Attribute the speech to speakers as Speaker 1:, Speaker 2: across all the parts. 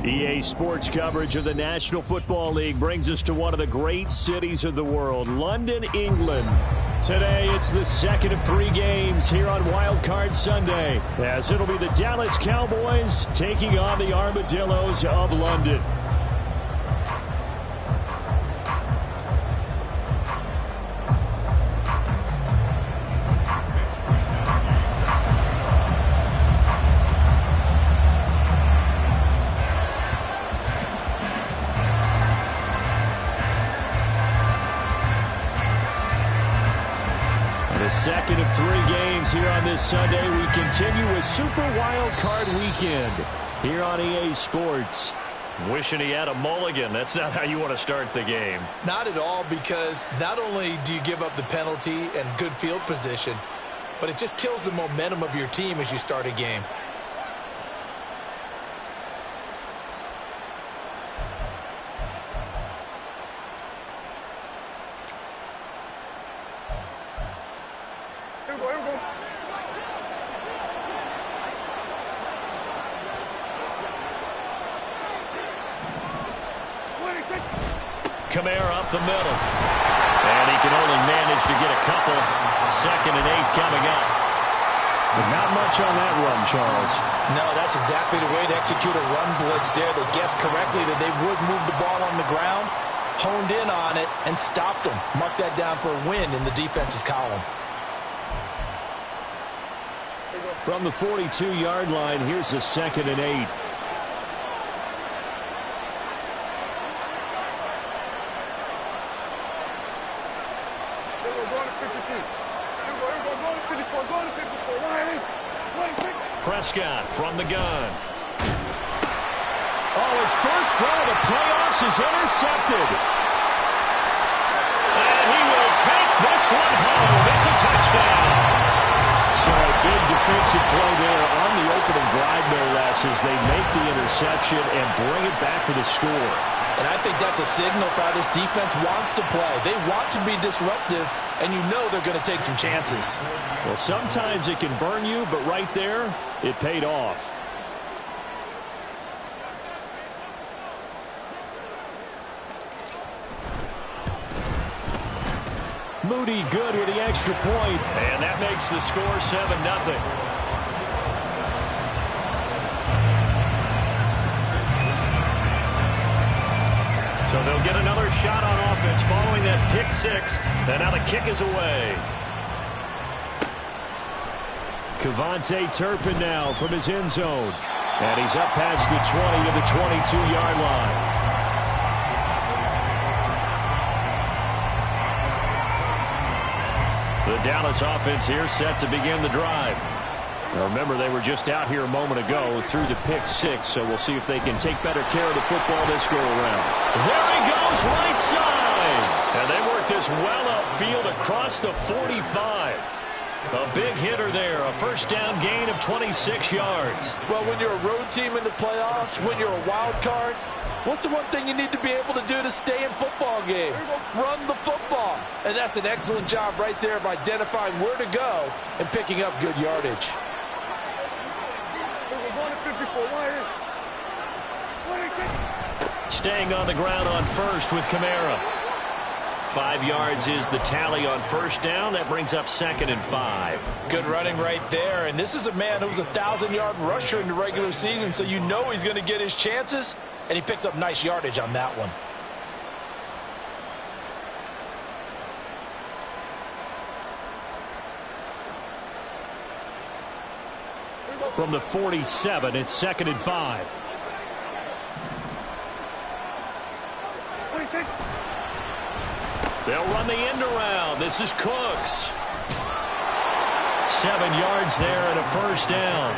Speaker 1: EA Sports coverage of the National Football League brings us to one of the great cities of the world, London, England. Today, it's the second of 3 games here on Wild Card Sunday, as it'll be the Dallas Cowboys taking on the Armadillos of London. Second of 3 games here on this Sunday. We continue with Super Wild Card Weekend here on EA Sports.
Speaker 2: Wishing he had a mulligan. That's not how you want to start the game.
Speaker 3: Not at all, because not only do you give up the penalty and good field position, but it just kills the momentum of your team as you start a game.
Speaker 2: Kamara up the middle. And he can only manage to get a couple. 2nd and 8 coming up.
Speaker 1: But not much on that run, Charles.
Speaker 3: No, that's exactly the way to execute a run blitz there. They guessed correctly that they would move the ball on the ground, honed in on it, and stopped them. Mark that down for a win in the defense's column.
Speaker 1: From the 42-yard line, here's the 2nd and 8.
Speaker 2: Prescott from the gun.
Speaker 1: Oh, his first throw of the playoffs is intercepted.
Speaker 2: And he will take this one home. It's a touchdown.
Speaker 1: So a big defensive play there on the opening drive, no less, as they make the interception and bring it back for the score.
Speaker 3: And I think that's a signal for how this defense wants to play. They want to be disruptive, and you know they're going to take some chances.
Speaker 1: Well, sometimes it can burn you, but right there, it paid off. Moody good with the extra point.
Speaker 2: And that makes the score 7-0. So they'll get another shot on offense following that pick 6. And now the kick is away.
Speaker 1: KaVontae Turpin now from his end zone. And he's up past the 20 to the 22-yard line.
Speaker 2: The Dallas offense here set to begin the drive.
Speaker 1: Now remember, they were just out here a moment ago through the pick 6, so we'll see if they can take better care of the football this go-around.
Speaker 2: There he goes, right side. And they work this well upfield across the 45. A big hitter there, a first down gain of 26 yards.
Speaker 3: Well, when you're a road team in the playoffs, when you're a wild card, what's the one thing you need to be able to do to stay in football games? Run the football. And that's an excellent job right there of identifying where to go and picking up good yardage.
Speaker 2: Staying on the ground on first with Kamara. 5 yards is the tally on first down. That brings up 2nd and 5.
Speaker 3: Good running right there. And this is a man who was a 1,000-yard rusher in the regular season, so you know he's going to get his chances, and he picks up nice yardage on that one.
Speaker 1: From the 47, it's 2nd and 5.
Speaker 2: They'll run the end around. This is Cooks. 7 yards there and a first down.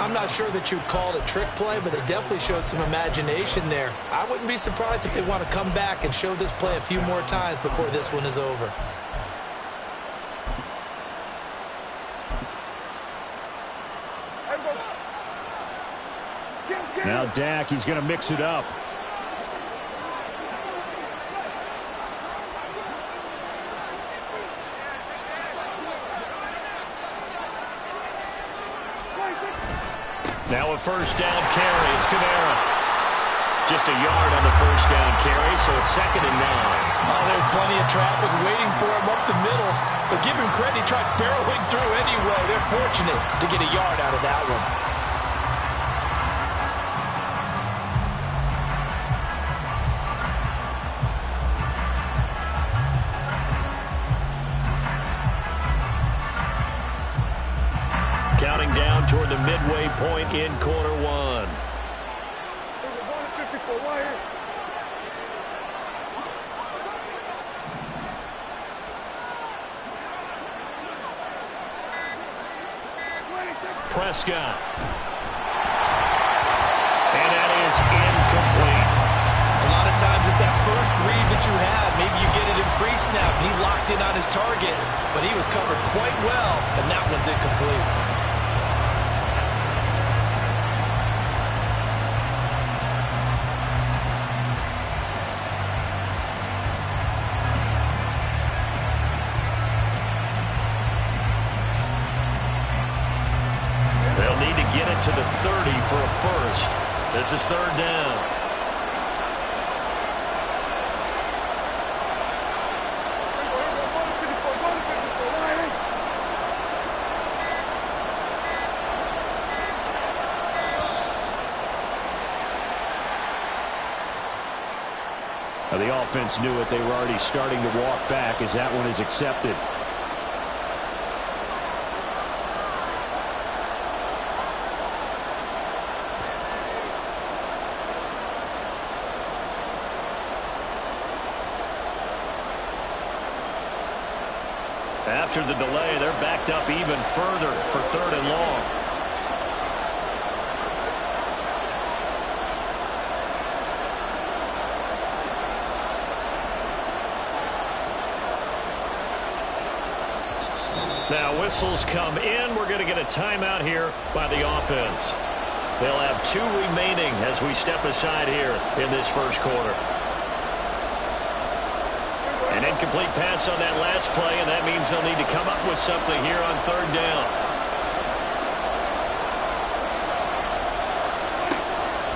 Speaker 3: I'm not sure that you'd call it a trick play, but they definitely showed some imagination there. I wouldn't be surprised if they want to come back and show this play a few more times before this one is over.
Speaker 1: Now Dak, he's going to mix it up.
Speaker 2: Now a first down carry. It's Kamara. Just a yard on the first down carry, so it's 2nd and 9.
Speaker 3: Oh, there's plenty of traffic waiting for him up the middle. But give him credit, he tried barreling through anyway. They're fortunate to get a yard out of that one.
Speaker 2: Counting down toward the midway point in quarter one. Prescott. And that is incomplete.
Speaker 3: A lot of times it's that first read that you have. Maybe you get it in pre-snap. He locked in on his target, but he was covered quite well, and that one's incomplete.
Speaker 2: They'll need to get it to the 30 for a first. This is 3rd down. Now, the offense knew it. They were already starting to walk back as that one is accepted. After the delay, they're backed up even further for 3rd and long. Now whistles come in. We're going to get a timeout here by the offense. They'll have 2 remaining as we step aside here in this first quarter. An incomplete pass on that last play, and that means they'll need to come up with something here on 3rd down.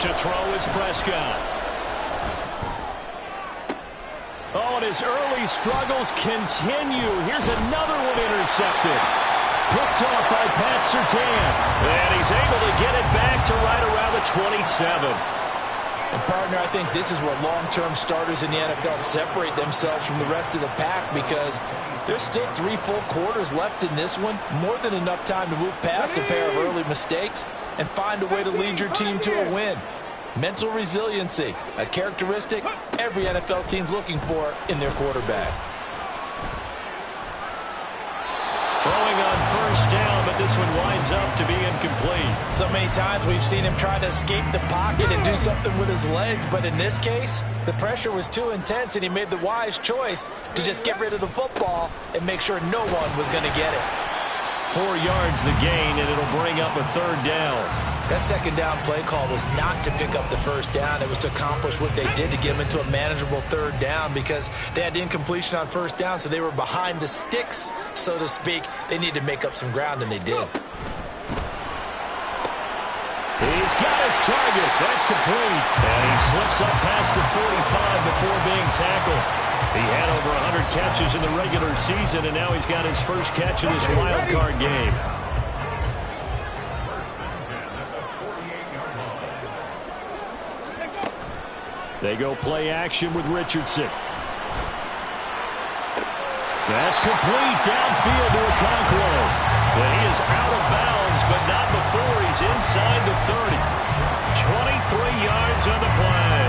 Speaker 2: To throw is Prescott. Oh, and his early struggles continue. Here's another one intercepted. Picked off by Pat Surtain. And he's able to get it back to right around the 27.
Speaker 3: And, partner, I think this is where long-term starters in the NFL separate themselves from the rest of the pack, because there's still 3 full quarters left in this one. More than enough time to move past a pair of early mistakes and find a way to lead your team to a win. Mental resiliency, a characteristic every NFL team's looking for in their quarterback.
Speaker 2: Throwing on first down, but this one winds up to be incomplete.
Speaker 3: So many times we've seen him try to escape the pocket and do something with his legs, but in this case, the pressure was too intense and he made the wise choice to just get rid of the football and make sure no one was going to get it.
Speaker 2: 4 yards the gain, and it'll bring up a 3rd down.
Speaker 3: That 2nd down play call was not to pick up the first down. It was to accomplish what they did to get them into a manageable 3rd down, because they had incompletion on first down, so they were behind the sticks, so to speak. They needed to make up some ground, and they did.
Speaker 2: He's got his target. That's complete. And he slips up past the 45 before being tackled. He had over 100 catches in the regular season, and now he's got his first catch in this wild card game. They go play action with Richardson. That's complete downfield to Okonkwo. And he is out of bounds, but not before he's inside the 30. 23 yards on the play.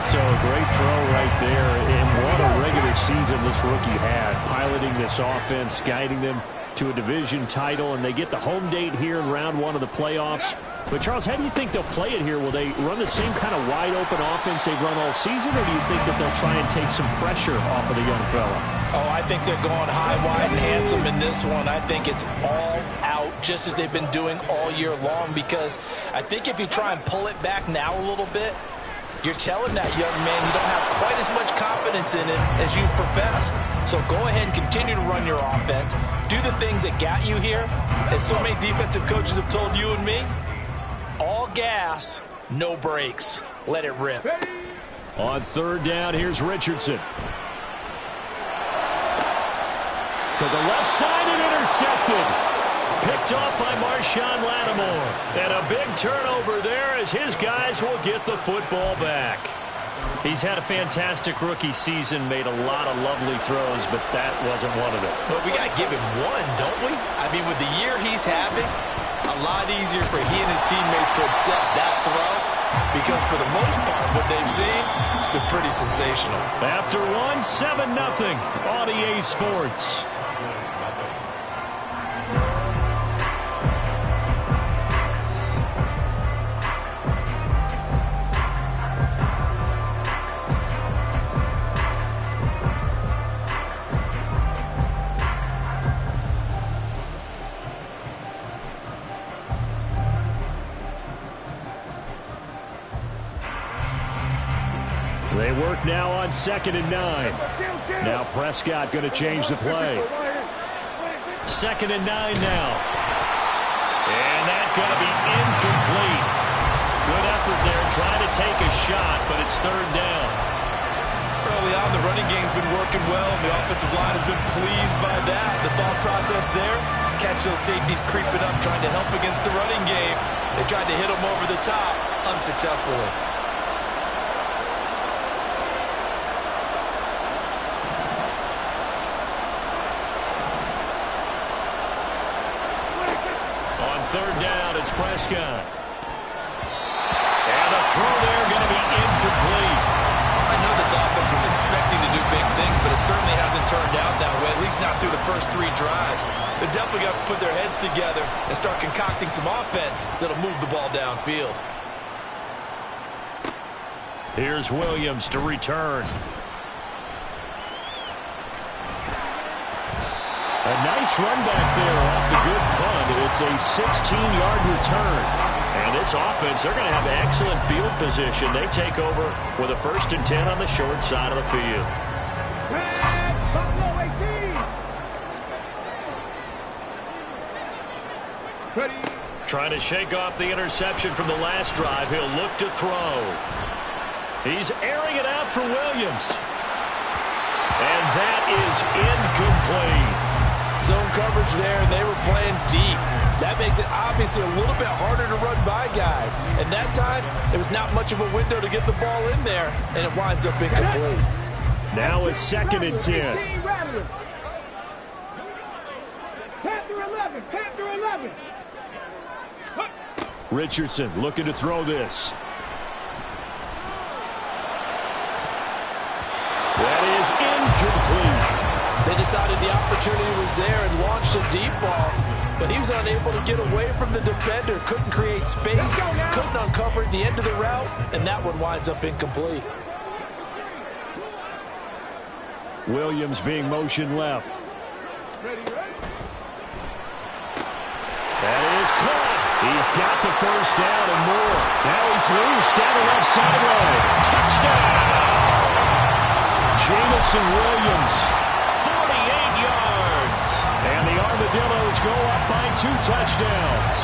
Speaker 2: So a great throw right there. And what a regular season this rookie had, piloting this offense, guiding them to a division title, and they get the home date here in round 1 of the playoffs. But, Charles, how do you think they'll play it here? Will they run the same kind of wide-open offense they've run all season, or do you think that they'll try and take some pressure off of the young fella?
Speaker 3: Oh, I think they're going high, wide, and handsome in this one. I think it's all out, just as they've been doing all year long, because I think if you try and pull it back now a little bit, you're telling that young man you don't have quite as much confidence in it as you professed. So go ahead and continue to run your offense. Do the things that got you here. As so many defensive coaches have told you and me, all gas, no brakes. let it rip.
Speaker 1: On third down, here's Richardson. To the left side and intercepted. Picked off by Marshawn Lattimore. And a big turnover there as his guys will get the football back. He's had a fantastic rookie season, made a lot of lovely throws, but that wasn't one of them.
Speaker 3: But we got to give him one, don't we? I mean, with the year he's having, a lot easier for he and his teammates to accept that throw because for the most part, what they've seen, it's been pretty sensational.
Speaker 1: After one, 7-0 on EA Sports. They work now on 2nd and 9. Now Prescott going to change the play. 2nd and 9 now. And that's going to be incomplete. Good effort there trying to take a shot, but it's third down.
Speaker 3: Early on, the running game's been working well, and the offensive line has been pleased by that. The thought process there, catch those safeties creeping up, trying to help against the running game. They tried to hit them over the top, unsuccessfully.
Speaker 1: Third down, it's Prescott. And the throw there going to be incomplete.
Speaker 3: I know this offense was expecting to do big things, but it certainly hasn't turned out that way, at least not through the first 3 drives. They're definitely going to have to put their heads together and start concocting some offense that'll move the ball downfield.
Speaker 1: Here's Williams to return. A nice run back there off the good punt. It's a 16-yard return. And this offense, they're going to have excellent field position. They take over with a 1st and 10 on the short side of the field. Trying to shake off the interception from the last drive. He'll look to throw. He's airing it out for Williams. And that is incomplete.
Speaker 3: Zone coverage there, and they were playing deep. That makes it obviously a little bit harder to run by guys. And that time, there was not much of a window to get the ball in there, and it winds up incomplete.
Speaker 1: Now it's 2nd and 10.
Speaker 4: Panther 11.
Speaker 1: Richardson looking to throw this. That is incomplete.
Speaker 3: They decided the opportunity was there and launched a deep ball, but he was unable to get away from the defender, couldn't create space, couldn't uncover the end of the route, and that one winds up incomplete.
Speaker 1: Williams being motion left. That is caught. He's got the first down and more. Now he's loose down the left sideline. Touchdown! Jamison Williams. 48 yards. And the Armadillos go up by 2 touchdowns.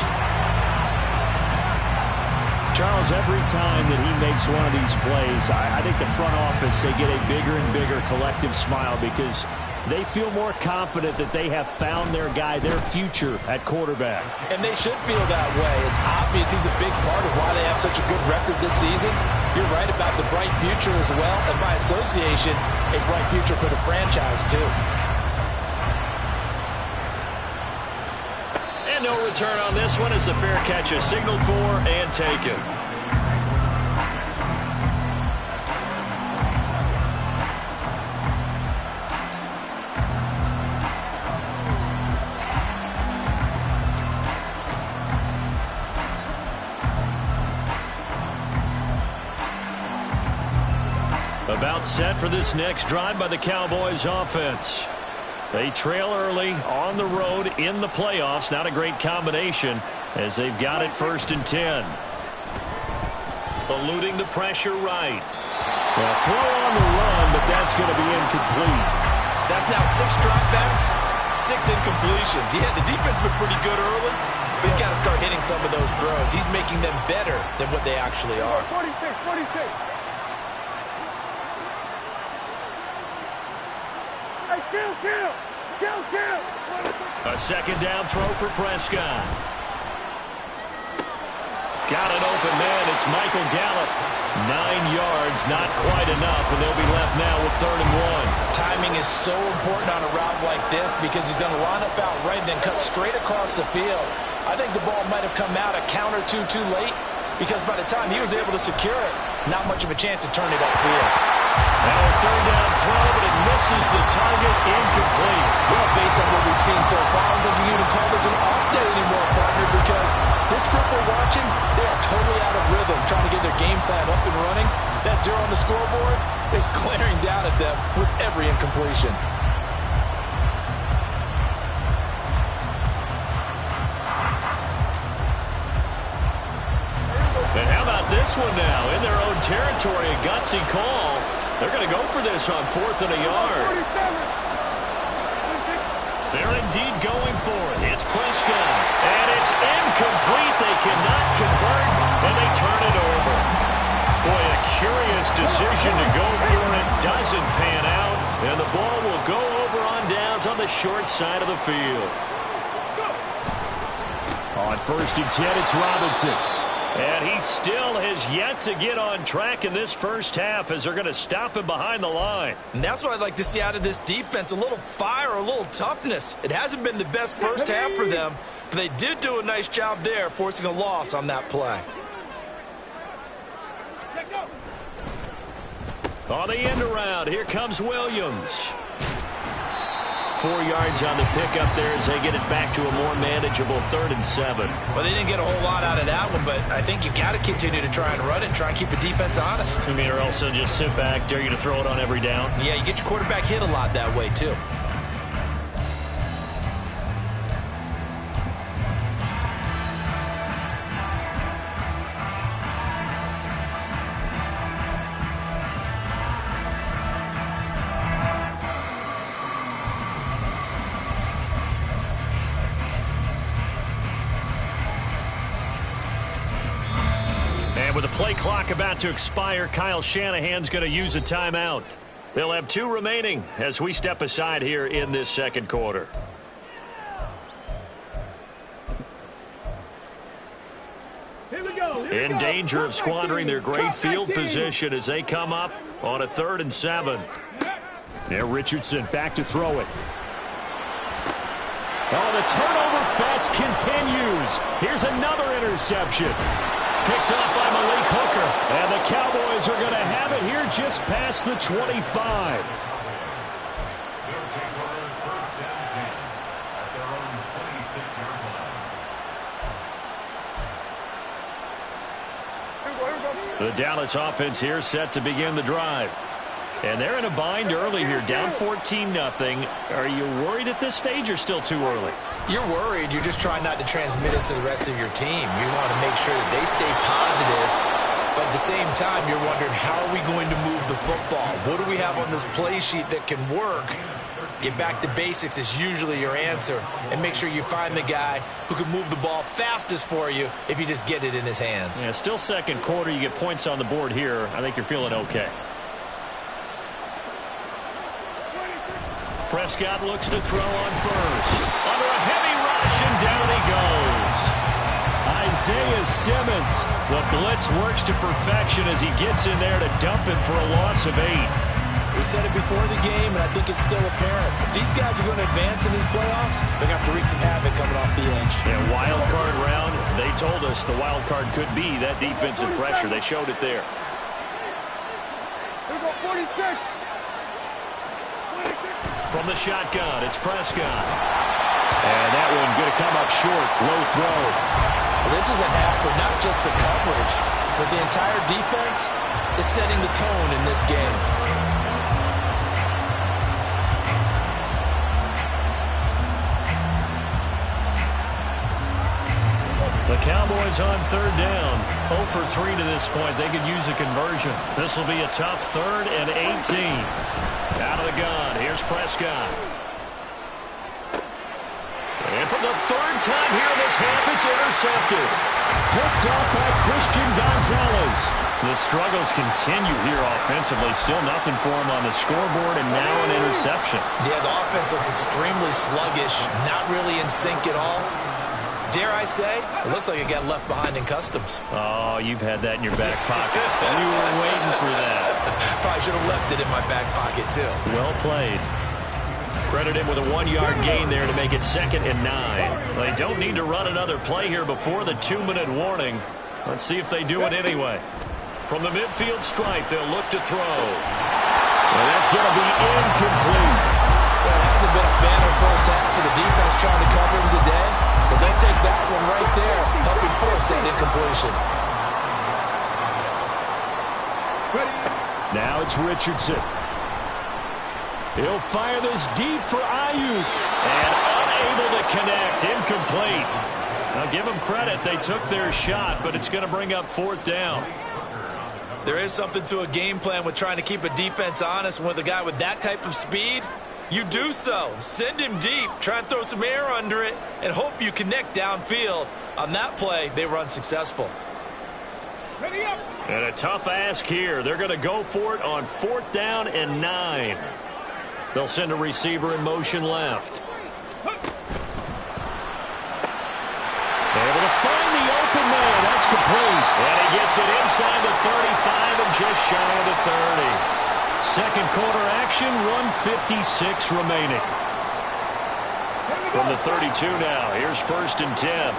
Speaker 1: Charles, every time that he makes one of these plays, I think the front office, they get a bigger and bigger collective smile because they feel more confident that they have found their guy, their future at quarterback.
Speaker 3: And they should feel that way. It's obvious he's a big part of why they have such a good record this season. You're right about the bright future as well, and by association, a bright future for the franchise too.
Speaker 1: And no return on this one as the fair catch is signaled for and taken. About set for this next drive by the Cowboys offense. They trail early on the road in the playoffs. Not a great combination as they've got it 1st and 10. Eluding the pressure right. Well, throw on the run, but that's going to be incomplete.
Speaker 3: That's now 6 dropbacks, 6 incompletions. Yeah, the defense been pretty good early, He's got to start hitting some of those throws. He's making them better than what they actually are.
Speaker 4: 46. Hey, kill.
Speaker 2: A second down throw for Prescott. Got an open man. It's Michael Gallup. 9 yards, not quite enough, and they'll be left now with 3rd and 1.
Speaker 3: Timing is so important on a route like this because he's going to line up out right and then cut straight across the field. I think the ball might have come out a count or two too late because by the time he was able to secure it, not much of a chance to turn it upfield.
Speaker 2: Now a 3rd down throw, but it misses the target, incomplete.
Speaker 3: Well, based on what we've seen so far, I don't think you can even call this an off day anymore, partner, because this group we're watching, they are totally out of rhythm, trying to get their game plan up and running. That 0 on the scoreboard is glaring down at them with every incompletion.
Speaker 2: And how about this one now? In their own territory, a gutsy call. They're going to go for this on 4th and a yard. They're indeed going for it. It's Prescott. And it's incomplete. They cannot convert, and they turn it over. Boy, a curious decision to go for it. Doesn't pan out, and the ball will go over on downs on the short side of the field.
Speaker 1: On 1st and 10, it's Robinson.
Speaker 2: And he still has yet to get on track in this first half as they're going to stop him behind the line.
Speaker 3: And that's what I'd like to see out of this defense, a little fire, a little toughness. It hasn't been the best first half for them, but they did do a nice job there, forcing a loss on that play.
Speaker 2: On the end around, here comes Williams. 4 yards on the pickup there as they get it back to a more manageable 3rd and 7.
Speaker 3: Well, they didn't get a whole lot out of that one, but I think you got to continue to try and run it and try and keep the defense honest.
Speaker 2: I mean, or else they'll just sit back, dare you to throw it on every down.
Speaker 3: Yeah, you get your quarterback hit a lot that way, too.
Speaker 2: With the play clock about to expire, Kyle Shanahan's going to use a timeout. They'll have 2 remaining as we step aside here in this second quarter. In danger of squandering their great field position as they come up on a 3rd and 7.
Speaker 1: Now Richardson back to throw it. Oh, the turnover fest continues. Here's another interception. Picked up by Malik Hooker. And the Cowboys are going to have it here just past the 25.
Speaker 2: The Dallas offense here set to begin the drive. And they're in a bind early here, down 14-0. Are you worried at this stage or still too early?
Speaker 3: You're worried. You're just trying not to transmit it to the rest of your team. You want to make sure that they stay positive, but at the same time, you're wondering, how are we going to move the football? What do we have on this play sheet that can work? Get back to basics is usually your answer, and make sure you find the guy who can move the ball fastest for you if you just get it in his hands.
Speaker 2: Yeah, still second quarter. You get points on the board here. I think you're feeling okay. Prescott looks to throw on first. Under a heavy rush, and down he goes.
Speaker 1: Isaiah Simmons.
Speaker 2: The blitz works to perfection as he gets in there to dump him for a loss of 8.
Speaker 3: We said it before the game, and I think it's still apparent. If these guys are going to advance in these playoffs, they're going to have to wreak some havoc coming off the edge.
Speaker 2: Yeah, wild card round. They told us the wild card could be that defensive pressure. They showed it there.
Speaker 4: Here we go, 46.
Speaker 2: From the shotgun, it's Prescott. And that one going to come up short. Low throw.
Speaker 3: Well, this is a half where not just the coverage, but the entire defense is setting the tone in this game.
Speaker 2: The Cowboys on 3rd down. 0 for 3 to this point. They could use a conversion. This will be a tough 3rd and 18. Out of the gun, here's Prescott. And for the 3rd time here in this half, it's
Speaker 1: intercepted. Picked off by Christian Gonzalez. The struggles continue here offensively. Still nothing for him on the scoreboard, and now an interception.
Speaker 3: Yeah, the offense looks extremely sluggish, not really in sync at all. Dare I say, it looks like it got left behind in customs.
Speaker 1: Oh, you've had that in your back pocket. You were waiting for that.
Speaker 3: Probably should have left it in my back pocket, too.
Speaker 1: Well played. Credit him with a 1-yard gain there to make it 2nd and 9. They don't need to run another play here before the 2-minute warning. Let's see if they do it anyway. From the midfield stripe, they'll look to throw. And that's going to be incomplete.
Speaker 3: Well, it hasn't been a banner first half for the defense trying to cover him today. But they'll take that one right there, helping force that incompletion.
Speaker 1: Now it's Richardson. He'll fire this deep for Ayuk. And unable to connect. Incomplete. Now give them credit. They took their shot, but it's going to bring up 4th down.
Speaker 3: There is something to a game plan with trying to keep a defense honest. With a guy with that type of speed, you do so. Send him deep. Try and throw some air under it and hope you connect downfield. On that play, they were unsuccessful.
Speaker 1: And a tough ask here. They're going to go for it on 4th down and 9. They'll send a receiver in motion left. Able to find the open man. That's complete. And he gets it inside the 35 and just shy of the 30. Second quarter action, 1:56 remaining. From the 32 now, here's 1st and 10.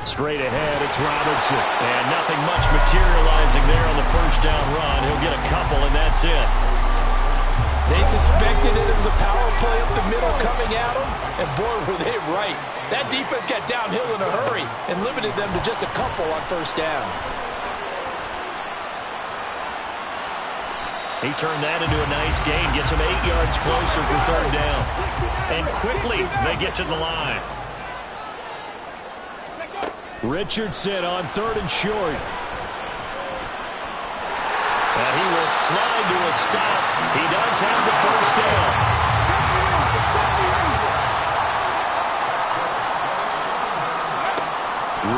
Speaker 1: Straight ahead, it's Robinson. And nothing much materializing there on the 1st down run. He'll get a couple, and that's it.
Speaker 3: They suspected it was a power play up the middle coming at them, and boy, were they right. That defense got downhill in a hurry and limited them to just a couple on 1st down.
Speaker 1: He turned that into a nice gain, gets him 8 yards closer for 3rd down. And quickly, they get to the line. Richardson on 3rd and short. And he will slide to a stop. He does have the 1st down.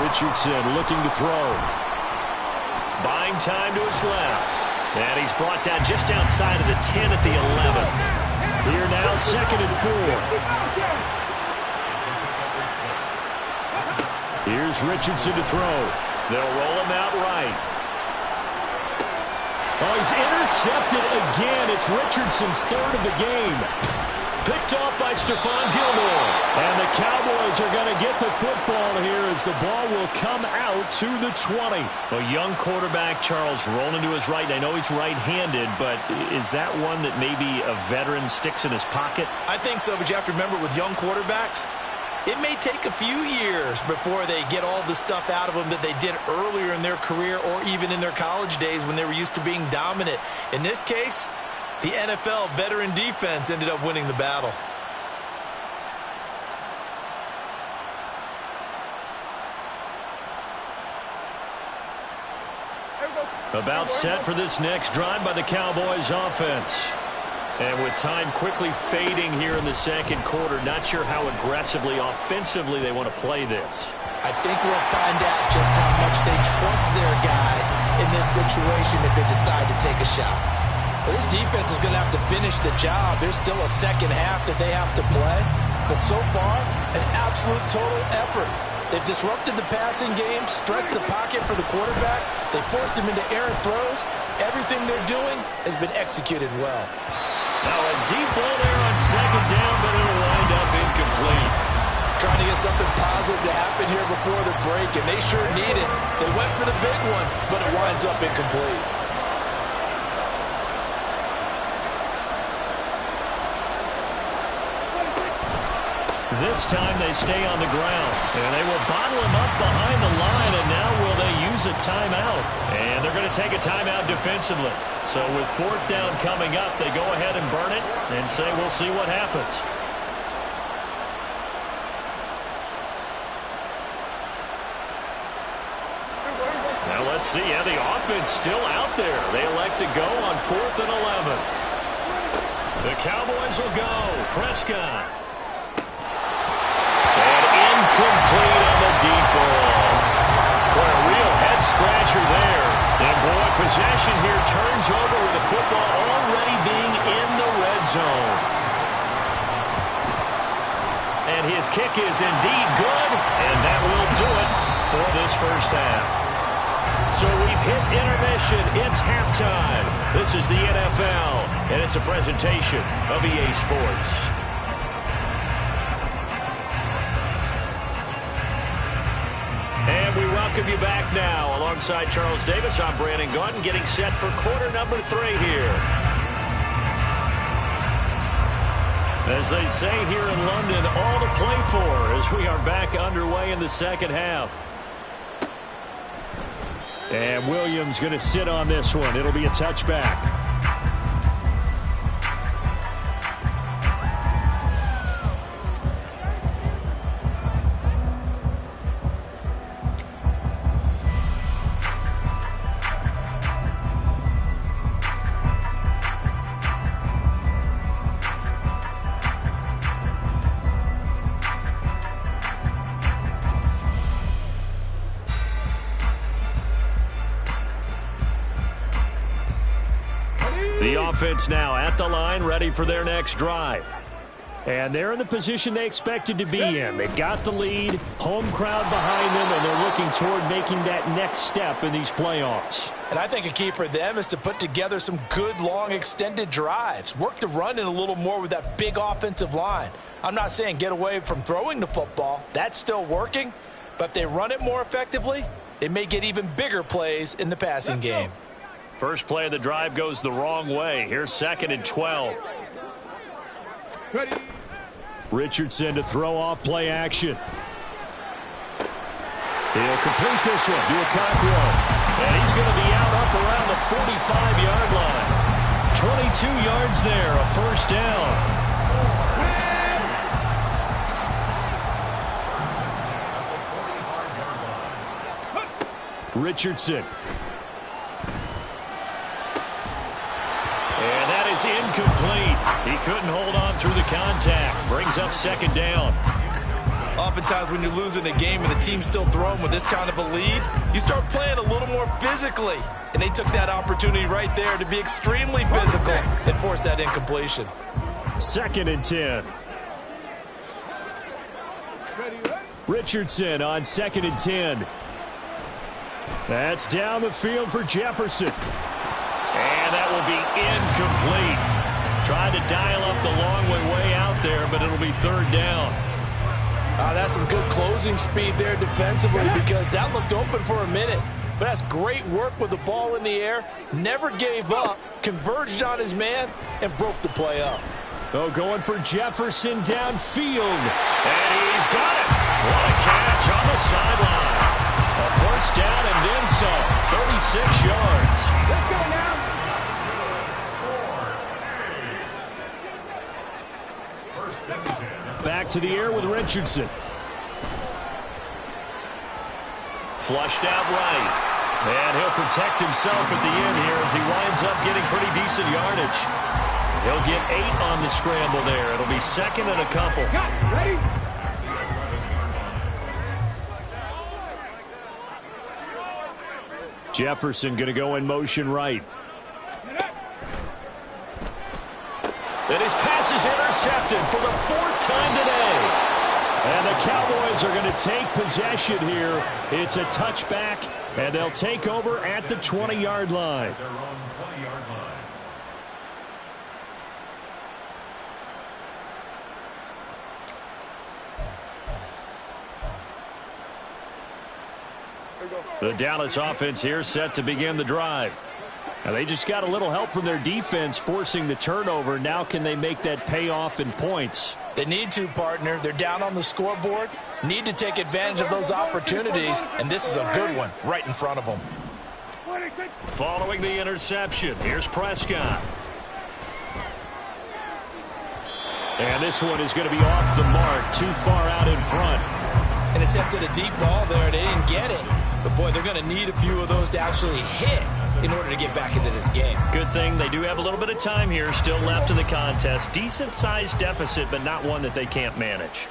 Speaker 1: Richardson looking to throw. Buying time to his left. And he's brought down just outside of the 10 at the 11. Here now, 2nd and 4. Here's Richardson to throw. They'll roll him out right. Oh, he's intercepted again. It's Richardson's 3rd of the game. Picked off by Stephon Gilmore. And the Cowboys are going to get the football here as the ball will come out to the 20. A young quarterback, Charles, rolling to his right. I know he's right-handed, but is that one that maybe a veteran sticks in his pocket?
Speaker 3: I think so, but you have to remember with young quarterbacks, it may take a few years before they get all the stuff out of them that they did earlier in their career or even in their college days when they were used to being dominant. In this case, the NFL veteran defense ended up winning the battle.
Speaker 1: About set for this next drive by the Cowboys offense. And with time quickly fading here in the 2nd quarter, not sure how aggressively, offensively they want to play this.
Speaker 3: I think we'll find out just how much they trust their guys in this situation if they decide to take a shot. But this defense is going to have to finish the job. There's still a 2nd half that they have to play. But so far, an absolute total effort. They've disrupted the passing game, stressed the pocket for the quarterback. They forced him into errant throws. Everything they're doing has been executed well.
Speaker 1: Now a deep ball there on 2nd down, but it'll wind up incomplete.
Speaker 3: Trying to get something positive to happen here before the break, and they sure need it. They went for the big one, but it winds up incomplete.
Speaker 1: This time they stay on the ground, and they will bottle him up behind the line, and now will they use a timeout? And they're going to take a timeout defensively. So with 4th down coming up, they go ahead and burn it and say we'll see what happens. Now let's see. Yeah, the offense still out there. They elect to go on 4th and 11.
Speaker 2: The Cowboys will go. Prescott. And incomplete on the deep ball. For a real head-scratcher there. And, boy, possession here turns over with the football already being in the red zone. And his kick is indeed good, and that will do it for this first half. So we've hit intermission. It's halftime. This is the NFL, and it's a presentation of EA Sports. And we welcome you back now. Alongside Charles Davis, I'm Brandon Gaudin, getting set for quarter number 3 here. As they say here in London, all to play for as we are back underway in the second half. And Williams going to sit on this one. It'll be a touchback. The offense now at the line, ready for their next drive. And they're in the position they expected to be in. They've got the lead, home crowd behind them, and they're looking toward making that next step in these playoffs.
Speaker 3: And I think a key for them is to put together some good, long, extended drives. Work the run in a little more with that big offensive line. I'm not saying get away from throwing the football. That's still working. But if they run it more effectively, they may get even bigger plays in the passing game.
Speaker 2: First play of the drive goes the wrong way. Here's 2nd and 12.
Speaker 4: Ready.
Speaker 1: Richardson to throw off play action. He'll complete this one to Okonkwo. And he's going to be out up around the 45-yard line. 22 yards there, a first down. Richardson.
Speaker 2: And that is incomplete. He couldn't hold on through the contact. Brings up 2nd down.
Speaker 3: Oftentimes when you're losing a game and the team's still throwing with this kind of a lead, you start playing a little more physically. And they took that opportunity right there to be extremely physical and force that incompletion.
Speaker 1: 2nd and 10. Richardson on 2nd and 10. That's down the field for Jefferson.
Speaker 2: And that will be incomplete. Trying to dial up the long way out there, but it'll be 3rd down.
Speaker 3: That's some good closing speed there defensively because that looked open for a minute. But that's great work with the ball in the air. Never gave up, converged on his man, and broke the play up.
Speaker 1: Oh, going for Jefferson downfield.
Speaker 2: And he's got it. What a catch on the sideline. A first down and then some. 36 yards.
Speaker 4: Let's go now.
Speaker 1: Back to the air with Richardson.
Speaker 2: Flushed out right. And he'll protect himself at the end here as he winds up getting pretty decent yardage. He'll get 8 on the scramble there. It'll be 2nd and a couple.
Speaker 4: Ready?
Speaker 1: Jefferson going to go in motion right.
Speaker 2: And his pass is intercepted for the 4th time today.
Speaker 1: And the Cowboys are going to take possession here. It's a touchback, and they'll take over at the 20-yard line. The Dallas offense here set to begin the drive. And they just got a little help from their defense forcing the turnover. Now can they make that pay off in points?
Speaker 3: They need to, partner. They're down on the scoreboard. Need to take advantage of those opportunities, and this is a good one right in front of them.
Speaker 2: Following the interception, here's Prescott.
Speaker 1: And this one is going to be off the mark, too far out in front.
Speaker 3: An attempt at a deep ball there. They didn't get it. But, boy, they're going to need a few of those to actually hit.
Speaker 5: in order to get back into this game.
Speaker 2: Good thing they do have a little bit of time here still left in the contest. Decent-sized deficit, but not one that they can't manage.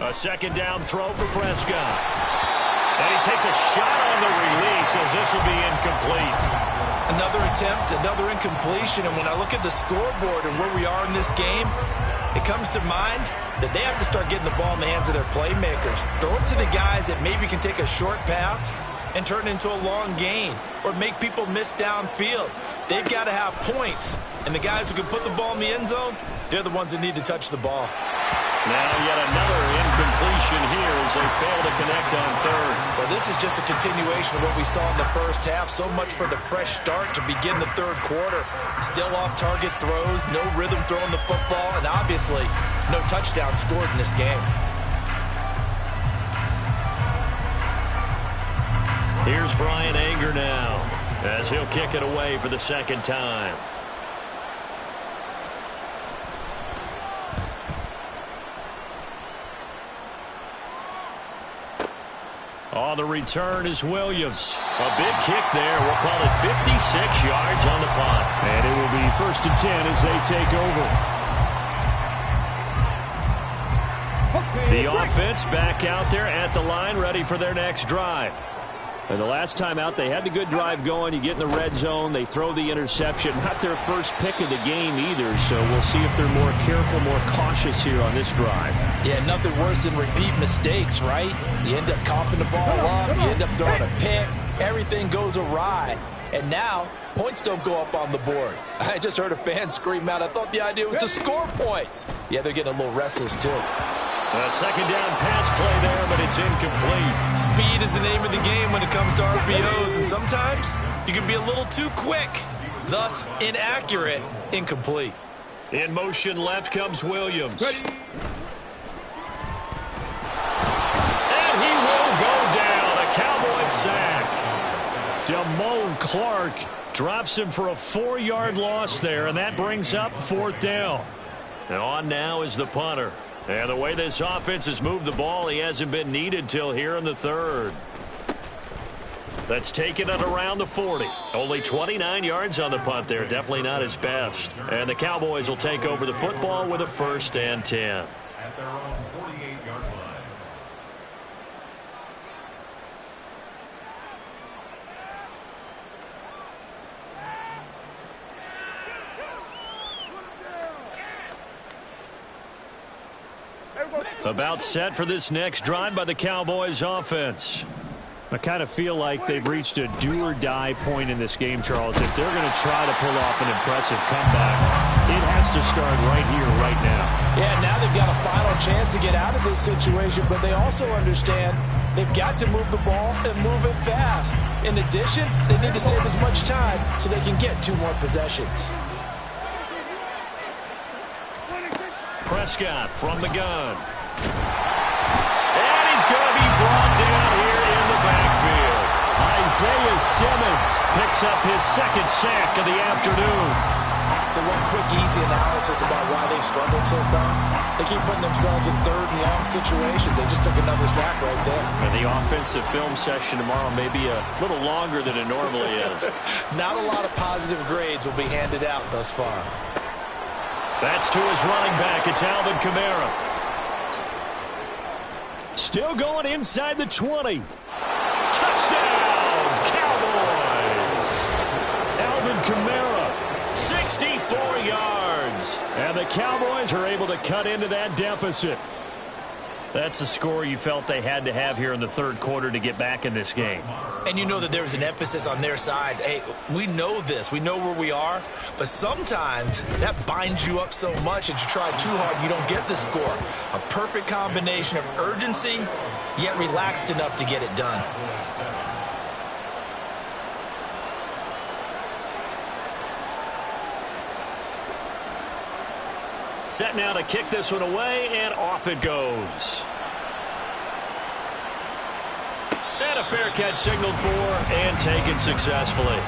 Speaker 2: A second down throw for Prescott. And he takes a shot on the release as this will be incomplete.
Speaker 5: Another attempt, another incompletion, and when I look at the scoreboard and where we are in this game, it comes to mind that they have to start getting the ball in the hands of their playmakers. Throw it to the guys that maybe can take a short pass and turn it into a long gain or make people miss downfield. They've got to have points, and the guys who can put the ball in the end zone, they're the ones that need to touch the ball.
Speaker 2: Now yet another incompletion here as they fail to connect on third.
Speaker 5: Well, this is just a continuation of what we saw in the first half. So much for the fresh start to begin the third quarter. Still off-target throws, no rhythm throwing the football, and obviously no touchdown scored in this game.
Speaker 2: Here's Bryan Anger now as he'll kick it away for the second time. On the return is Williams. A big kick there. We'll call it 56 yards on the punt.
Speaker 1: And it will be 1st and 10 as they take over. The offense back out there at the line, ready for their next drive. And the last time out, they had the good drive going. You get in the red zone, they throw the interception. Not their first pick of the game either, so we'll see if they're more careful, more cautious here on this drive.
Speaker 3: Yeah, nothing worse than repeat mistakes, right? You end up coughing the ball up, you end up throwing a pick, everything goes awry. And now, points don't go up on the board. I just heard a fan scream out, I thought the idea was to score points. Yeah, they're getting a little restless too.
Speaker 2: A second down pass play there, but it's incomplete.
Speaker 5: Speed is the name of the game when it comes to RPOs, and sometimes you can be a little too quick, thus inaccurate, incomplete.
Speaker 2: In motion left comes Williams.
Speaker 4: Ready.
Speaker 2: And he will go down. A Cowboy sack. Damone Clark drops him for a 4-yard loss there, and that brings up 4th down. And on now is the punter. And the way this offense has moved the ball, he hasn't been needed till here in the third. That's taken it around the 40. Only 29 yards on the punt there. Definitely not his best. And the Cowboys will take over the football with a 1st and 10.
Speaker 6: At their own 48-yard line.
Speaker 2: About set for this next drive by the Cowboys offense.
Speaker 1: I kind of feel like they've reached a do-or-die point in this game, Charles. If they're going to try to pull off an impressive comeback, it has to start right here, right now.
Speaker 3: Yeah, now they've got a final chance to get out of this situation, but they also understand they've got to move the ball and move it fast. In addition, they need to save as much time so they can get 2 more possessions.
Speaker 2: Prescott from the gun. And he's going to be brought down here in the backfield.
Speaker 1: Isaiah Simmons
Speaker 2: Picks up his second sack of the afternoon.
Speaker 5: So one quick, easy analysis about why they've struggled so far. They keep putting themselves in 3rd and long situations. They just took another sack right there.
Speaker 2: And the offensive film session tomorrow may be a little longer than it normally is.
Speaker 5: Not a lot of positive grades will be handed out thus far.
Speaker 2: That's to his running back. It's Alvin Kamara.
Speaker 1: still going inside the 20.
Speaker 2: Touchdown, Cowboys. Alvin Kamara, 64 yards.
Speaker 1: And the Cowboys are able to cut into that deficit.
Speaker 2: That's a score you felt they had to have here in the third quarter to get back in this game.
Speaker 5: And you know that there's an emphasis on their side. Hey, we know this. We know where we are. But sometimes that binds you up so much that you try too hard, you don't get the score. A perfect combination of urgency, yet relaxed enough to get it done.
Speaker 2: Set now to kick this one away, and off it goes. And a fair catch signaled for and taken successfully.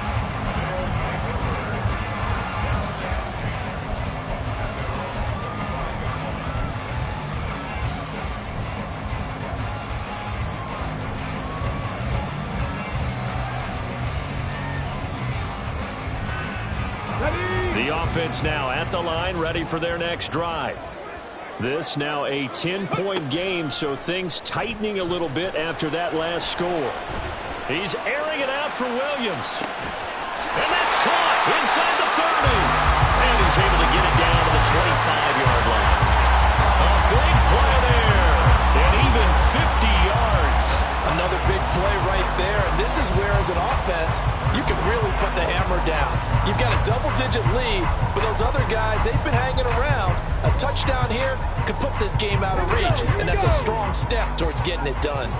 Speaker 1: The offense now at the line, ready for their next drive. This now a 10-point game, so things tightening a little bit after that last score. He's airing it out for Williams. And that's caught inside the 30. And he's able to get it down to the 25-yard line. A big play there. And even 50 yards.
Speaker 3: Another big play right there. And this is where, as an offense, you can really put the hammer down. You've got a double-digit lead, but those other guys, they've been hanging around. A touchdown here could put this game out of reach, and that's a strong step towards getting it done.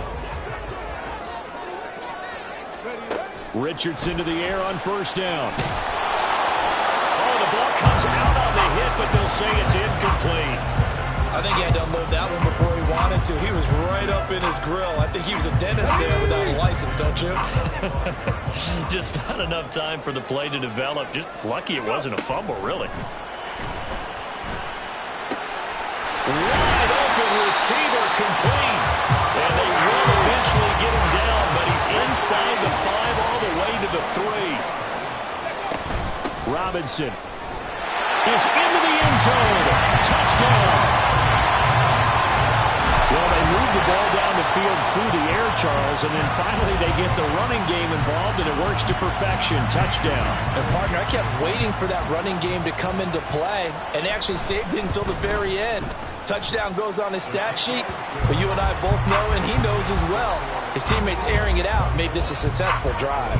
Speaker 1: Richardson to the air on first down. Oh, the ball comes out on the hit, but they'll say it's incomplete.
Speaker 5: I think he had to unload that one before he wanted to. He was right up in his grill. I think he was a dentist there without a license, don't you?
Speaker 1: Just not enough time for the play to develop. Just lucky it wasn't a fumble, really. Wide open receiver complete. And they will eventually get him down, but he's inside the 5 all the way to the 3. Robinson is into the end zone. Touchdown. Well, they move the ball down the field through the air, Charles, and then finally they get the running game involved, and it works to perfection. Touchdown.
Speaker 3: And, partner, I kept waiting for that running game to come into play, and they actually saved it until the very end. Touchdown goes on his stat sheet, but you and I both know, and he knows as well, his teammates airing it out made this a successful drive.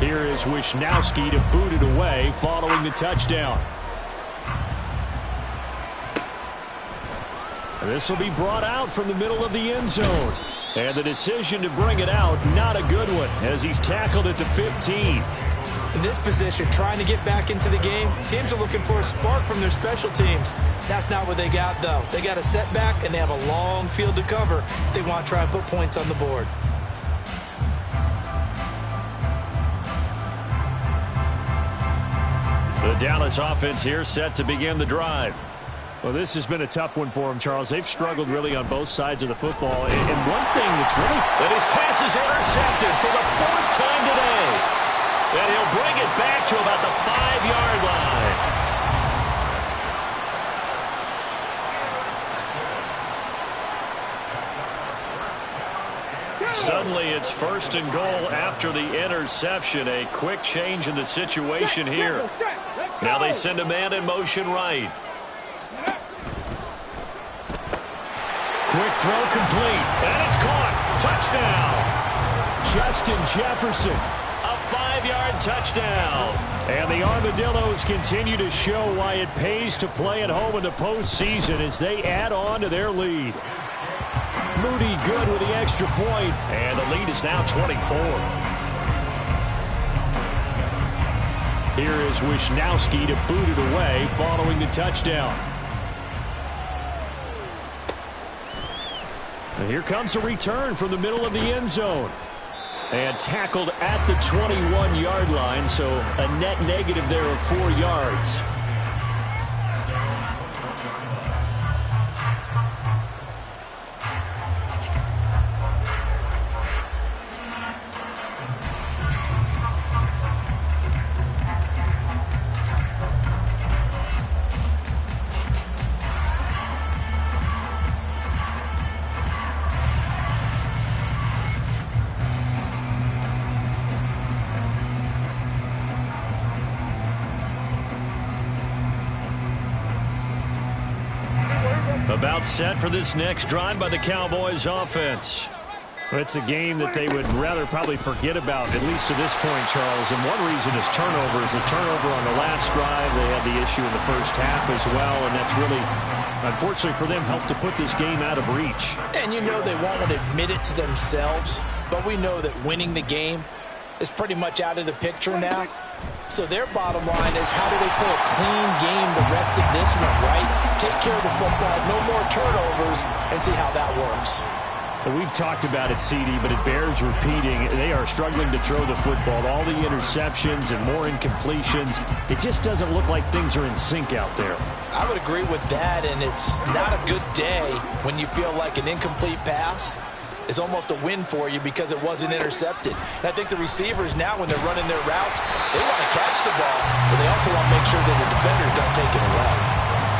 Speaker 1: Here is Wisnowski to boot it away following the touchdown. This will be brought out from the middle of the end zone. And the decision to bring it out, not a good one, as he's tackled at the 15.
Speaker 5: In this position, trying to get back into the game, teams are looking for a spark from their special teams. That's not what they got, though. They got a setback, and they have a long field to cover if they want to try and put points on the board.
Speaker 1: The Dallas offense here set to begin the drive. Well, this has been a tough one for him, Charles. They've struggled really on both sides of the football. And one thing that's really...
Speaker 2: And his pass is intercepted for the 4th time today. And he'll bring it back to about the 5-yard line. Suddenly it's 1st and goal after the interception. A quick change in the situation here. Now they send a man in motion right.
Speaker 1: Quick throw complete.
Speaker 2: And it's caught. Touchdown.
Speaker 1: Justin Jefferson.
Speaker 2: A 5-yard touchdown.
Speaker 1: And the Armadillos continue to show why it pays to play at home in the postseason as they add on to their lead. Moody good with the extra point.
Speaker 2: And the lead is now 24.
Speaker 1: Here is Wisnowski to boot it away following the touchdown. And here comes a return from the middle of the end zone. And tackled at the 21-yard line, so a net negative there of 4 yards. About set for this next drive by the Cowboys offense. It's a game that they would rather probably forget about, at least to this point, Charles. And one reason is turnovers. A turnover on the last drive. They had the issue in the first half as well, and that's really, unfortunately for them, helped to put this game out of reach.
Speaker 3: And you know they won't admit it to themselves, but we know that winning the game is pretty much out of the picture now. So their bottom line is, how do they play a clean game the rest of this one, right? Take care of the football, no more turnovers, and see how that works.
Speaker 1: We've talked about it, CD, but it bears repeating. They are struggling to throw the football. All the interceptions and more incompletions. It just doesn't look like things are in sync out there.
Speaker 3: I would agree with that, and it's not a good day when you feel like an incomplete pass
Speaker 5: is almost a win for you because it wasn't intercepted. And I think the receivers now, when they're running their routes, they want to catch the ball, but they also want to make sure that the defenders don't take it away.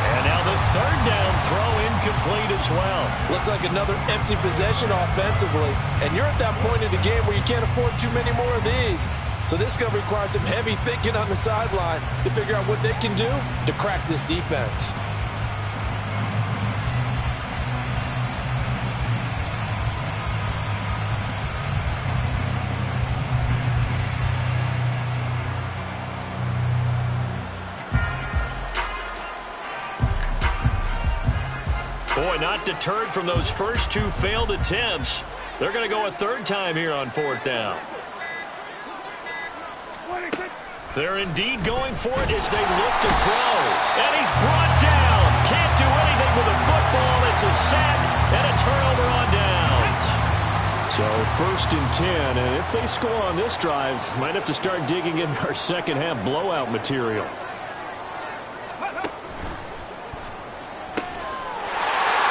Speaker 2: And now the third down throw incomplete as well.
Speaker 3: Looks like another empty possession offensively, and you're at that point in the game where you can't afford too many more of these. So this is going to require some heavy thinking on the sideline to figure out what they can do to crack this defense.
Speaker 2: Boy, not deterred from those first two failed attempts. They're going to go a third time here on fourth down. They're indeed going for it as they look to throw. And he's brought down. Can't do anything with a football. It's a sack and a turnover on downs.
Speaker 1: So 1st and 10, and if they score on this drive, might have to start digging in our second half blowout material.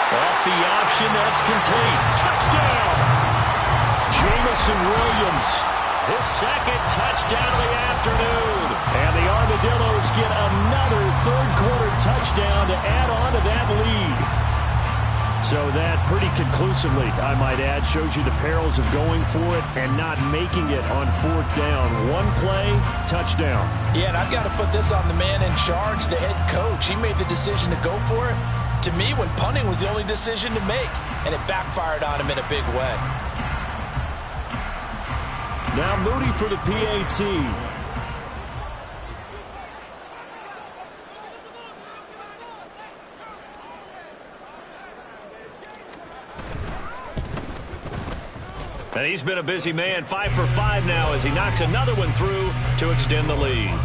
Speaker 2: Off the option, that's complete. Touchdown!
Speaker 1: Jameson Williams.
Speaker 2: His second touchdown of the afternoon.
Speaker 1: And the Armadillos get another third-quarter touchdown to add on to that lead. So that pretty conclusively, I might add, shows you the perils of going for it and not making it on fourth down. One play, touchdown.
Speaker 5: Yeah, and I've got to put this on the man in charge, the head coach. He made the decision to go for it. To me, when punting was the only decision to make, and it backfired on him in a big way.
Speaker 1: Now Moody for the PAT.
Speaker 2: And he's been a busy man, 5 for 5 now as he knocks another one through to extend the lead.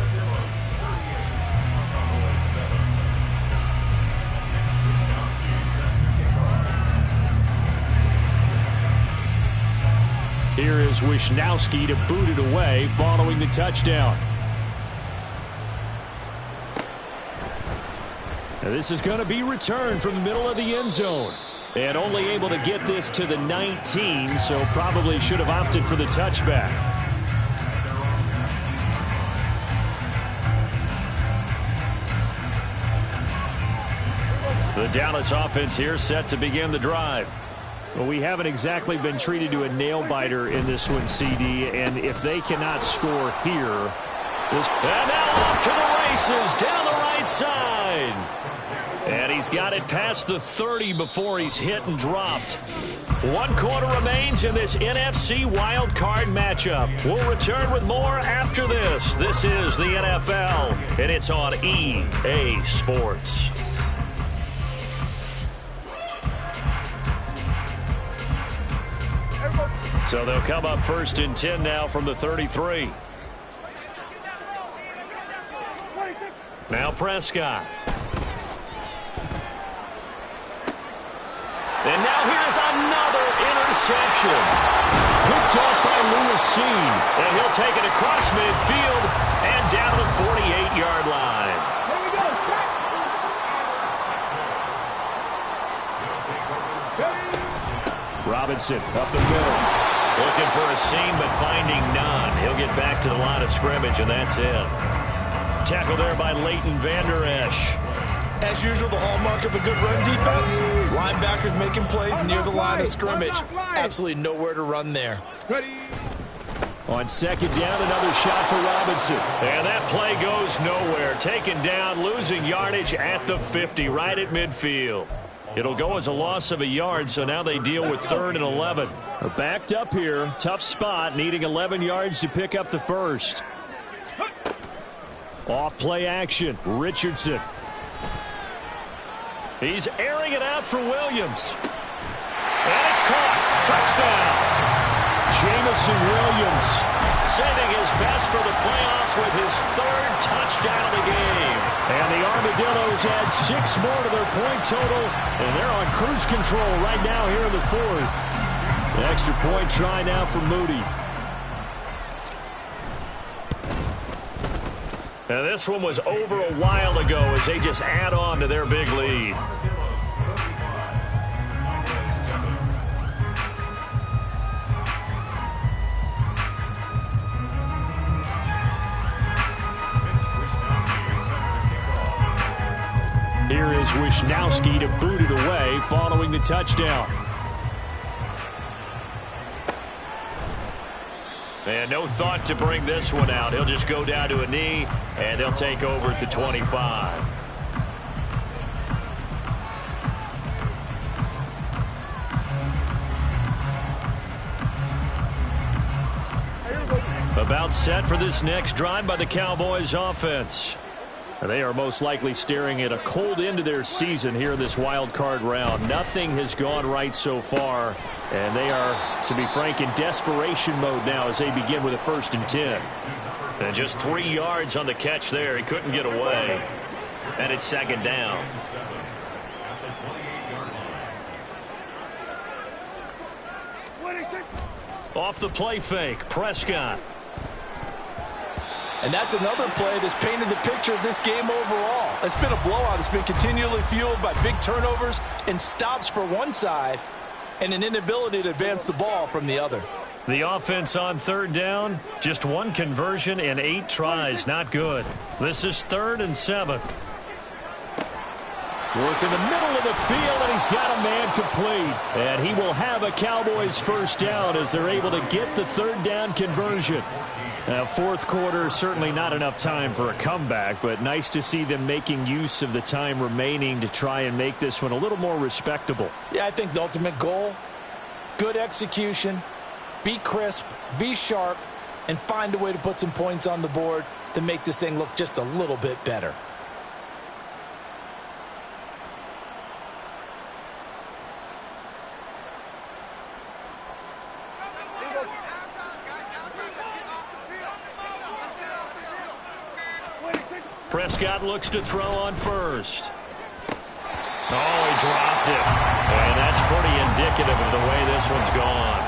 Speaker 1: Here is Wisnowski to boot it away following the touchdown. Now this is going to be returned from the middle of the end zone. And only able to get this to the 19, so probably should have opted for the touchback.
Speaker 2: The Dallas offense here set to begin the drive.
Speaker 1: Well, we haven't exactly been treated to a nail-biter in this one, CD, and if they cannot score here...
Speaker 2: And now off to the races down the right side. And he's got it past the 30 before he's hit and dropped. 1 quarter remains in this NFC Wild Card matchup. We'll return with more after this. This is the NFL, and it's on EA Sports. So they'll come up 1st and 10 now from the 33. Now Prescott. And now here's another interception.
Speaker 1: Picked off by Lewis Cine.
Speaker 2: And he'll take it across midfield and down the 48-yard line.
Speaker 1: Robinson up the middle.
Speaker 2: Looking for a seam, but finding none. He'll get back to the line of scrimmage, and that's it. Tackled there by Leighton Vander Esch.
Speaker 5: As usual, the hallmark of a good run defense, linebackers making plays near the line of scrimmage. Absolutely nowhere to run there.
Speaker 1: On 2nd down, another shot for Robinson.
Speaker 2: And that play goes nowhere. Taken down, losing yardage at the 50, right at midfield. It'll go as a loss of a yard, so now they deal with 3rd and 11.
Speaker 1: They're backed up here. Tough spot, needing 11 yards to pick up the first. Off play action, Richardson.
Speaker 2: He's airing it out for Williams. And it's caught. Touchdown.
Speaker 1: Jameson Williams.
Speaker 2: Saving his best for the playoffs with his 3rd touchdown of the game.
Speaker 1: And the Armadillos add 6 more to their point total, and they're on cruise control right now here in the 4th. An extra point try now for Moody.
Speaker 2: Now this one was over a while ago as they just add on to their big lead.
Speaker 1: Wisnowski to boot it away following the touchdown.
Speaker 2: And no thought to bring this one out. He'll just go down to a knee, and they'll take over at the 25. About set for this next drive by the Cowboys offense.
Speaker 1: They are most likely staring at a cold end to their season here in this wild card round. Nothing has gone right so far, and they are, to be frank, in desperation mode now as they begin with a 1st and 10.
Speaker 2: And just 3 yards on the catch there. He couldn't get away. And it's 2nd down. Off the play fake, Prescott.
Speaker 3: And that's another play that's painted the picture of this game overall. It's been a blowout. It's been continually fueled by big turnovers and stops for one side and an inability to advance the ball from the other.
Speaker 2: The offense on 3rd down, just 1 conversion in 8 tries. Not good. This is 3rd and 7.
Speaker 1: Work in the middle of the field, and he's got a man complete. And he will have a Cowboys 1st down as they're able to get the 3rd down conversion. Now, 4th quarter, certainly not enough time for a comeback, but nice to see them making use of the time remaining to try and make this one a little more respectable.
Speaker 3: Yeah, I think the ultimate goal, good execution, be crisp, be sharp, and find a way to put some points on the board to make this thing look just a little bit better.
Speaker 2: Prescott looks to throw on 1st. Oh, he dropped it. And that's pretty indicative of the way this one's gone.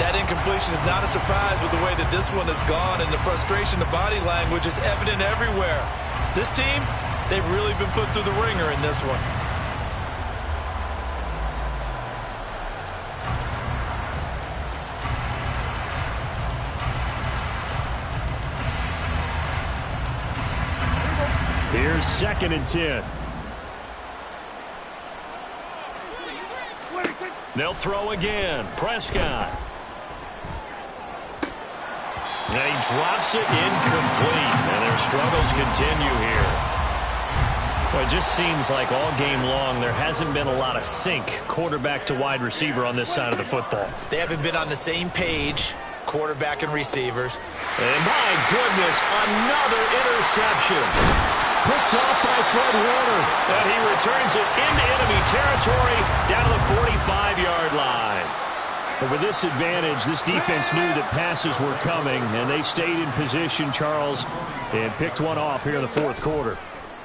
Speaker 5: That incompletion is not a surprise with the way that this one has gone, and the frustration, the body language is evident everywhere. This team, they've really been put through the ringer in this one.
Speaker 1: Here's 2nd and 10.
Speaker 2: They'll throw again. Prescott. And he drops it incomplete. And their struggles continue here.
Speaker 1: Well, it just seems like all game long there hasn't been a lot of sync quarterback to wide receiver on this side of the football.
Speaker 5: They haven't been on the same page, quarterback and receivers.
Speaker 2: And my goodness, another interception.
Speaker 1: Picked off by Fred Warner.
Speaker 2: And he returns it into enemy territory down to the 45-yard line.
Speaker 1: But with this advantage, this defense knew that passes were coming, and they stayed in position, Charles, and picked one off here in the 4th quarter.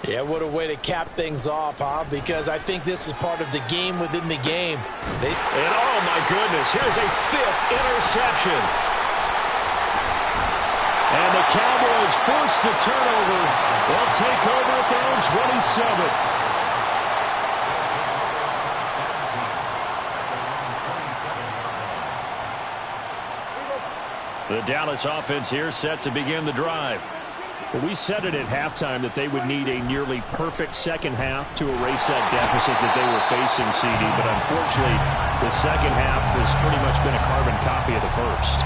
Speaker 3: Yeah, what a way to cap things off, huh? Because I think this is part of the game within the game.
Speaker 2: And oh, my goodness, here's a 5th interception.
Speaker 1: And the Cowboys force the turnover. They'll take over at their own 27.
Speaker 2: The Dallas offense here set to begin the drive.
Speaker 1: Well, we said it at halftime that they would need a nearly perfect second half to erase that deficit that they were facing, CD. But unfortunately, the second half has pretty much been a carbon copy of the first.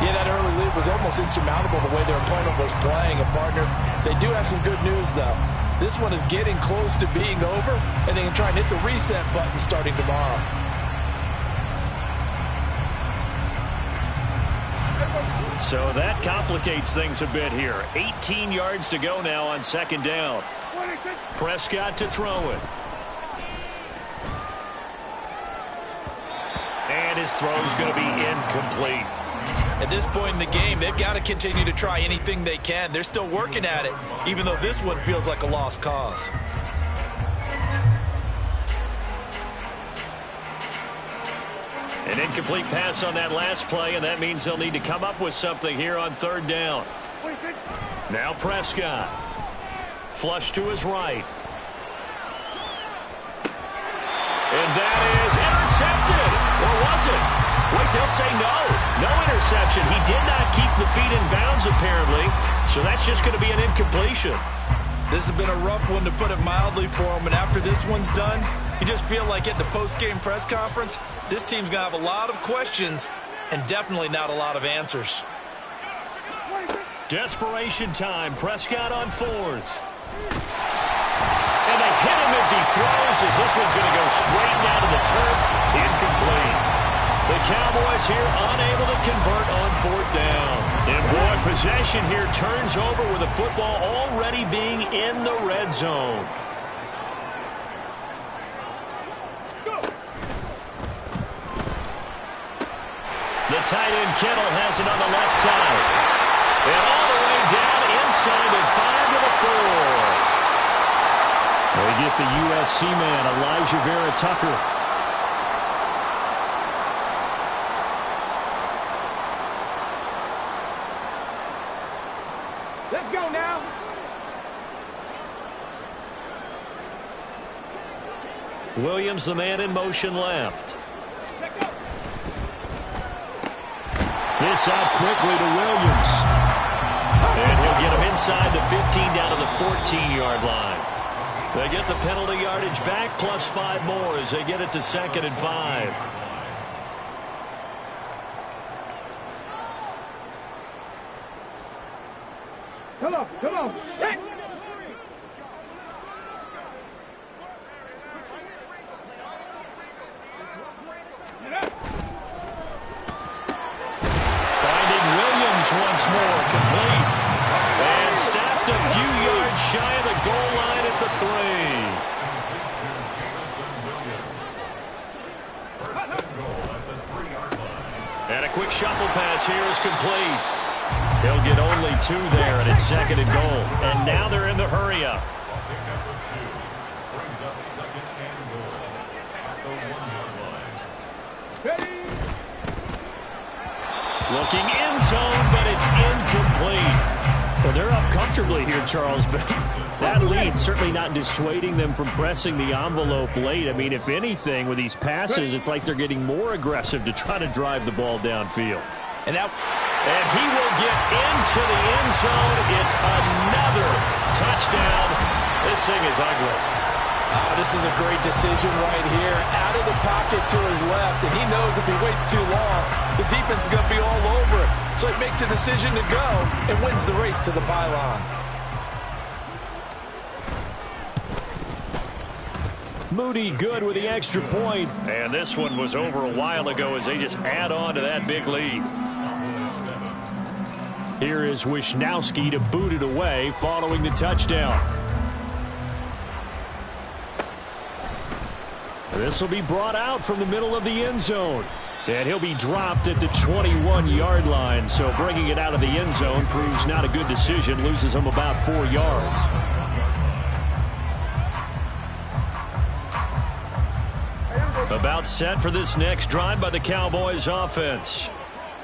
Speaker 3: Yeah, that early lead was almost insurmountable the way their opponent was playing. And, partner, they do have some good news, though. This one is getting close to being over, and they can try and hit the reset button starting tomorrow.
Speaker 2: So that complicates things a bit here. 18 yards to go now on 2nd down. Prescott to throw it. And his throw's going to be incomplete.
Speaker 5: At this point in the game, they've got to continue to try anything they can. They're still working at it, even though this one feels like a lost cause.
Speaker 2: An incomplete pass on that last play, and that means they'll need to come up with something here on 3rd down. Now Prescott. Flush to his right. And that is intercepted. Or was it? Wait, they'll say no. No interception. He did not keep the feet in bounds, apparently. So that's just going to be an incompletion.
Speaker 5: This has been a rough one, to put it mildly, for him. And after this one's done, you just feel like at the post-game press conference, this team's going to have a lot of questions and definitely not a lot of answers.
Speaker 1: Desperation time. Prescott on fourth. And they hit him as he throws, as this one's going to go straight down to the turf. Incomplete. The Cowboys here unable to convert on fourth down. And boy, possession here turns over with the football already being in the red zone. The tight end Kittle has it on the left side. And all the way down inside the 5 to the 4. They get the USC man, Elijah Vera Tucker.
Speaker 4: Let's go now.
Speaker 1: Williams, the man in motion left. This out quickly to Williams. And he'll get him inside the 15 down to the 14-yard line. They get the penalty yardage back plus 5 more as they get it to 2nd and 5.
Speaker 4: Come on, come on. Hey.
Speaker 1: Finding Williams once more, complete. And snapped a few yards shy of the goal line at the 3. And a quick shuffle pass here is complete. He'll get only 2 there, and it's 2nd and goal. And now they're in the hurry-up. Looking end zone, but it's incomplete. Well, they're up comfortably here, Charles, but that lead certainly not dissuading them from pressing the envelope late. I mean, if anything, with these passes, it's like they're getting more aggressive to try to drive the ball downfield. And he will get into the end zone. It's another touchdown. This thing is ugly.
Speaker 3: This is a great decision right here. Out of the pocket to his left, and he knows if he waits too long, the defense is going to be all over it. So he makes a decision to go and wins the race to the pylon.
Speaker 1: Moody good with the extra point. And this one was over a while ago as they just add on to that big lead. Here is Wisnowski to boot it away following the touchdown. This will be brought out from the middle of the end zone. And he'll be dropped at the 21-yard line. So bringing it out of the end zone proves not a good decision. Loses him about 4 yards. About set for this next drive by the Cowboys offense.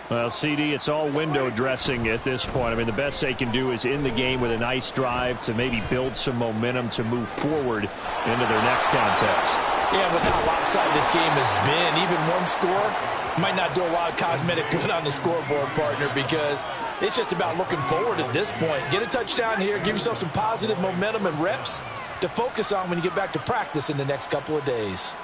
Speaker 1: Well, CD, it's all window dressing at this point. I mean, the best they can do is in the game with a nice drive to maybe build some momentum to move forward into their next contest.
Speaker 3: Yeah, with how lopsided this game has been, even one score might not do a lot of cosmetic good on the scoreboard, partner, because it's just about looking forward at this point. Get a touchdown here, give yourself some positive momentum and reps to focus on when you get back to practice in the next couple of days.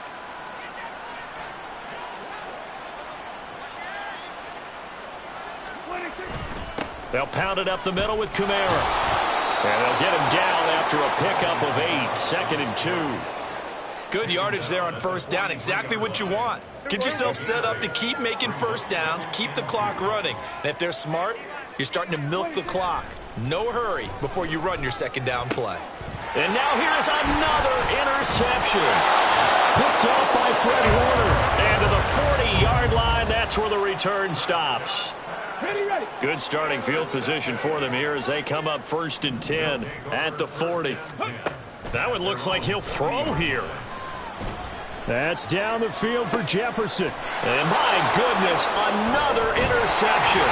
Speaker 1: They'll pound it up the middle with Kamara. And they'll get him down after a pickup of 8, 2nd and 2.
Speaker 5: Good yardage there on first down. Exactly what you want. Get yourself set up to keep making first downs, keep the clock running. And if they're smart, you're starting to milk the clock. No hurry before you run your second down play.
Speaker 1: And now here's another interception. Picked off by Fred Warner. And to the 40-yard line, that's where the return stops. Good starting field position for them here as they come up 1st and 10 at the 40. That one looks like he'll throw here. That's down the field for Jefferson. And my goodness, another interception.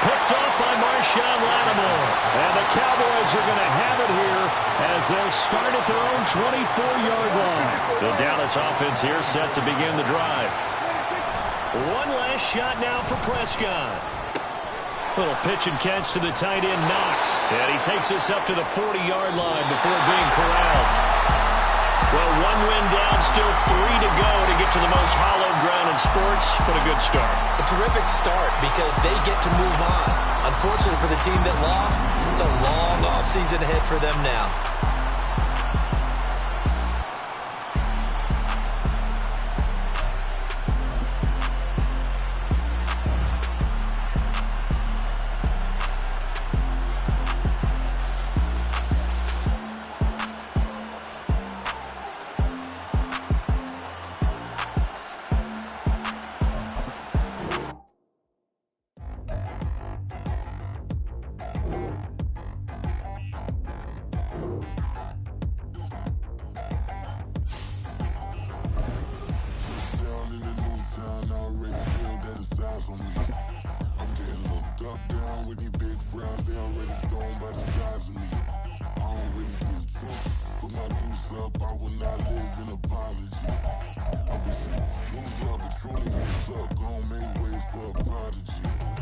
Speaker 1: Picked off by Marshawn Lattimore. And the Cowboys are going to have it here as they'll start at their own 24-yard line. The Dallas offense here set to begin the drive. One last shot now for Prescott. Little pitch and catch to the tight end, Knox. And he takes us up to the 40-yard line before being corralled. Well, one win down, still 3 to go to get to the most hallowed ground in sports, but a good start.
Speaker 5: A terrific start because they get to move on. Unfortunately for the team that lost, it's a long offseason ahead for them now.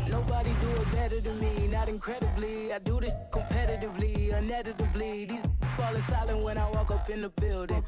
Speaker 7: Nobody do it better than me, not incredibly. I do this competitively, uneditably. These falling silent when I walk up in the building.